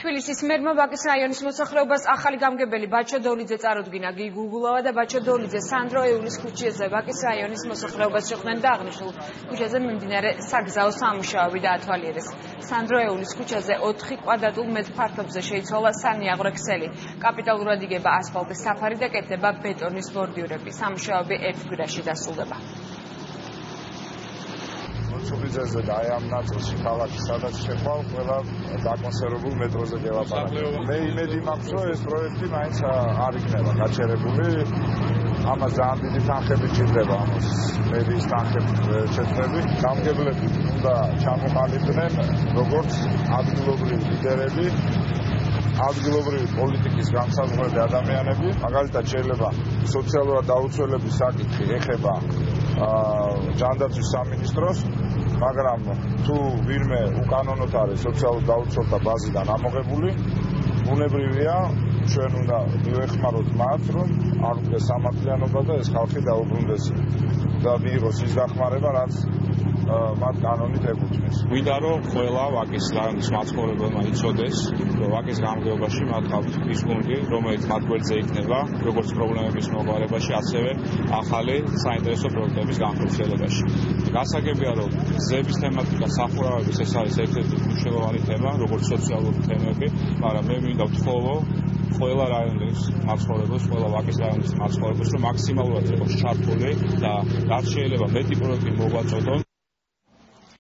თბილისის მერმა ვაკის რაიონის მოსახლეობას ახალი გამგებელი ბაჩო დოლიძე წარუდგინა. გიგუგულავა და ბაჩო დოლიძე სანდრო ეულის ქუჩაზე ვაკის რაიონის მოსახლეობას შეხვდნენ და აღნიშნულ ქუჩაზე მიმდინარე საგზაო სამუშაოები დაათვალიერეს. სანდრო ეულის ქუჩაზე 4 კვადრატულ მეტრ ფართობზე შეიცვალა სანიაღვრე ქსელი. კაპიტალურად იგება ასფალტის საფარი და კეთდება ბეტონის ბორდიურები. სამუშაოები 1 კვირაში დასრულდება. Ცუბიძეზე და აი ამ ნაწილში ქალაქი სადაც შეხვალ ყველა დაკონსერვებულ მეტროზე გელაპარაკე. მე იმედი მაქვს რომ ეს პროექტი მაინც არ იქნება გაჩერებული. ამას ძალიან დიდი თანხები ჭირდება ამას მერის თანხები შეწყვეტები. გამგებლები უნდა ჩამოყალიბდნენ როგორც ადგილობრივი ლიდერები, ადგილობრივი პოლიტიკის განსაზღვრელი ადამიანები. მაგალითად შეიძლება სოციალურად დაუცველების საკითხი ეხება ჯანდაცვის სამინისტროს, მაგრამ თუ ვინმე უკანონოდ არის სოციალურ დაუცველთა ბაზიდან ამოღებული, ბუნებრივია ჩვენ უნდა მივეხმაროთ მათ, რომ აღდგეს სამართლიანობა და ეს ხალხი დაუბრუნდეს და მიიღოს ის დახმარება, რაც მათ კანონით ეკუთვნის. Გვინდა რომ ყველა ვაკის რაიონის მაცხოვრებელმა იცოდეს, რომ ვაკის გამგეობაში მათ გაქვთ ის გუნდი, რომელიც მათ გვერდზე იქნება, როგორც პრობლემების მოგვარებაში, ასევე ახალი საინტერესო პროექტების განხორციელებაში. გასაგებია, რომ გზების თემატიკა სახურავების ეს არის ერთ-ერთი მნიშვნელოვანი თემა, როგორც სოციალური თემები, მაგრამ მე მინდა ვთხოვო ყველა რაიონის მაცხოვრებელს, ყველა ვაკის რაიონის მაცხოვრებელს, რომ მაქსიმალურად იყოს ჩართული და რაც შეიძლება მეტი პროექტი მოგვაწოდონ.